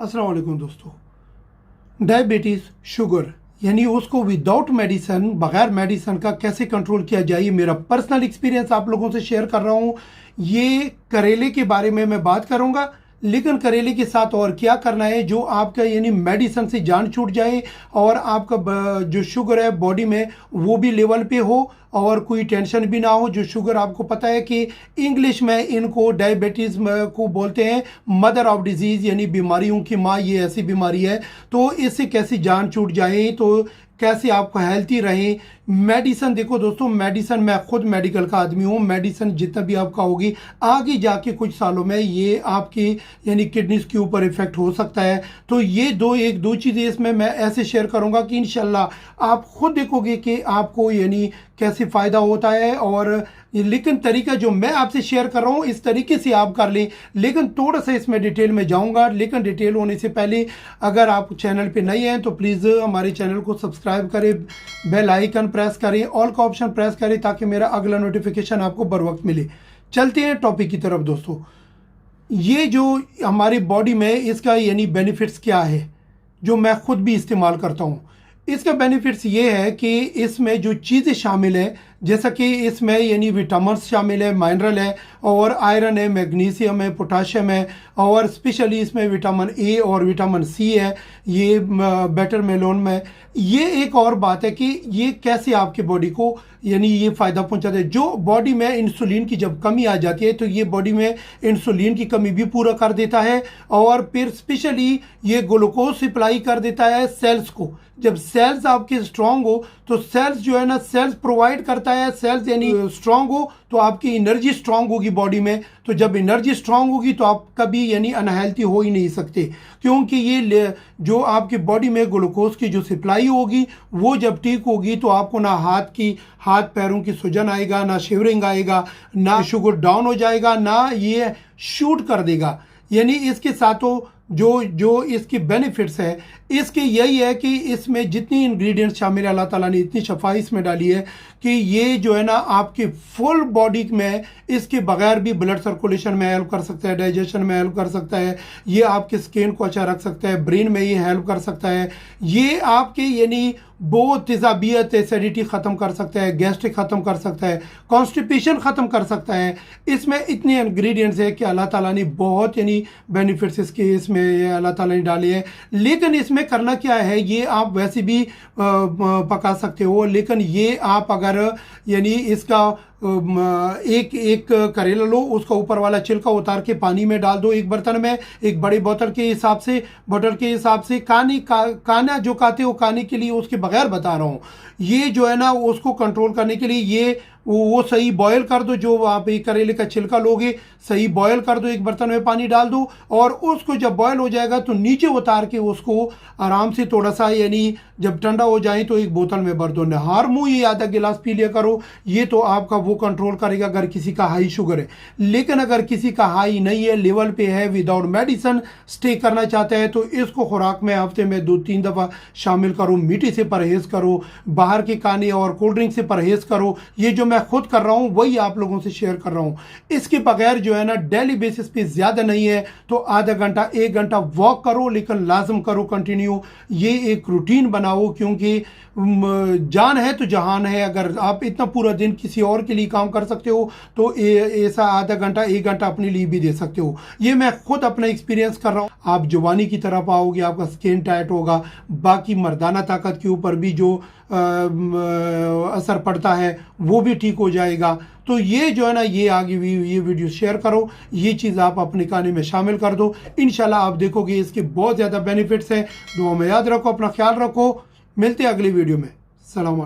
अस्सलाम वालेकुम दोस्तों। डायबिटीज़, शुगर यानी उसको विदाउट मेडिसन, बगैर मेडिसन का कैसे कंट्रोल किया जाए, ये मेरा पर्सनल एक्सपीरियंस आप लोगों से शेयर कर रहा हूँ। ये करेले के बारे में मैं बात करूँगा, लेकिन करेले के साथ और क्या करना है जो आपका यानी मेडिसन से जान छूट जाए और आपका जो शुगर है बॉडी में वो भी लेवल पे हो और कोई टेंशन भी ना हो। जो शुगर आपको पता है कि इंग्लिश में इनको डायबिटीज़ को बोलते हैं मदर ऑफ डिजीज़, यानी बीमारियों की माँ। ये ऐसी बीमारी है, तो इससे कैसी जान छूट जाए, तो कैसे आपको हेल्थी रहें। मेडिसन देखो दोस्तों, मेडिसन, मैं खुद मेडिकल का आदमी हूँ। मेडिसन जितना भी आप खाओगी आगे जाके कुछ सालों में ये आपकी यानी किडनीज के ऊपर इफेक्ट हो सकता है। तो ये एक दो चीज़ें इसमें मैं ऐसे शेयर करूँगा कि इंशाल्लाह आप खुद देखोगे कि आपको यानी कैसे फ़ायदा होता है। और लेकिन तरीका जो मैं आपसे शेयर कर रहा हूँ इस तरीके से आप कर लें, लेकिन थोड़ा सा इसमें डिटेल में जाऊँगा। लेकिन डिटेल होने से पहले अगर आप चैनल पे नए हैं तो प्लीज़ हमारे चैनल को सब्सक्राइब करें, बेल आइकन प्रेस करें, ऑल का ऑप्शन प्रेस करें ताकि मेरा अगला नोटिफिकेशन आपको बर वक्त मिले। चलते हैं टॉपिक की तरफ दोस्तों। ये जो हमारी बॉडी में इसका यानी बेनिफिट्स क्या है जो मैं खुद भी इस्तेमाल करता हूँ। इसका बेनिफिट्स ये है कि इसमें जो चीज़ें शामिल हैं, जैसा कि इसमें यानी विटामिन शामिल है, मिनरल है और आयरन है, मैग्नीशियम है, पोटाशियम है और स्पेशली इसमें विटामिन ए और विटामिन सी है, ये बेटर मेलोन में। ये एक और बात है कि ये कैसे आपके बॉडी को यानी ये फ़ायदा पहुंचाता है। जो बॉडी में इंसुलिन की जब कमी आ जाती है तो ये बॉडी में इंसुलिन की कमी भी पूरा कर देता है और फिर स्पेशली ये ग्लूकोज सप्लाई कर देता है सेल्स को। जब सेल्स आपके स्ट्रांग हो तो सेल्स जो है ना, सेल्स प्रोवाइड करता है। सेल्स यानी स्ट्रांग हो तो आपकी एनर्जी स्ट्रांग होगी बॉडी में। तो जब एनर्जी स्ट्रांग होगी तो आप कभी यानी अनहेल्थी हो ही नहीं सकते, क्योंकि ये जो आपकी बॉडी में ग्लूकोज की जो सप्लाई होगी वो जब ठीक होगी तो आपको ना हाथ पैरों की सूजन आएगा, ना शिवरिंग आएगा, ना शुगर डाउन हो जाएगा, ना ये शूट कर देगा। यानी इसके साथों जो इसके बेनिफिट्स है इसके यही है कि इसमें जितनी इंग्रेडिएंट्स शामिल है अल्लाह ताला ने इतनी सफाई इसमें डाली है कि ये जो है ना आपकी फुल बॉडी में इसके बगैर भी ब्लड सर्कुलेशन में हेल्प कर सकता है, डाइजेशन में हेल्प कर सकता है, ये आपके स्किन को अच्छा रख सकता है, ब्रेन में ये हेल्प कर सकता है, ये आपके यानी बहुत तेजाबियत एसिडिटी ख़त्म कर सकता है, गैस्ट्रिक ख़त्म कर सकता है, कॉन्स्टिपेशन ख़त्म कर सकता है। इसमें इतने इंग्रेडिएंट्स है कि अल्लाह ताला ने बहुत यानी बेनिफिट्स इसमें अल्लाह ताला ने डाले हैं। लेकिन इसमें करना क्या है, ये आप वैसे भी पका सकते हो, लेकिन ये आप अगर यानी इसका एक करेला लो, उसका ऊपर वाला छिलका उतार के पानी में डाल दो एक बर्तन में, एक बड़ी बोतल के हिसाब से खाना जो खाते हो खाने के लिए उसके बगैर बता रहा हूँ। ये जो है ना उसको कंट्रोल करने के लिए ये वो सही बॉयल कर दो। जो आप एक करेले का छिलका लोगे सही बॉयल कर दो, एक बर्तन में पानी डाल दो और उसको जब बॉयल हो जाएगा तो नीचे उतार के उसको आराम से थोड़ा सा यानी जब ठंडा हो जाए तो एक बोतल में भर दो। नहार मुँह ये आधा गिलास पी लिया करो। ये तो आपका वो कंट्रोल करेगा अगर किसी का हाई शुगर है। लेकिन अगर किसी का हाई नहीं है, लेवल पे है, विदाउट मेडिसन स्टे करना चाहता है तो इसको खुराक में हफ्ते में 2-3 दफ़ा शामिल करो। मीठे से परहेज़ करो, बाहर के खाने और कोल्ड ड्रिंक से परहेज़ करो। ये जो मैं खुद कर रहा हूँ वही आप लोगों से शेयर कर रहा हूँ। इसके बगैर जो है ना डेली बेसिस पे ज़्यादा नहीं है तो आधा घंटा 1 घंटा वॉक करो, लेकिन लाजम करो कंटिन्यू। ये एक रूटीन बनाओ, क्योंकि जान है तो जहान है। अगर आप इतना पूरा दिन किसी और के लिए काम कर सकते हो तो ऐसा आधा घंटा 1 घंटा अपने लिए भी दे सकते हो। ये मैं खुद अपना एक्सपीरियंस कर रहा हूँ। आप जवानी की तरफ आओगे, आपका स्किन टाइट होगा, बाकी मर्दाना ताकत के ऊपर भी जो असर पड़ता है वो भी ठीक हो जाएगा। तो ये जो है ना ये आगे भी ये वीडियो शेयर करो, ये चीज़ आप अपने खाने में शामिल कर दो। इंशाल्लाह आप देखोगे इसके बहुत ज़्यादा बेनिफिट्स हैं। दुआ में याद रखो, अपना ख्याल रखो। मिलते हैं अगली वीडियो में। सलाम।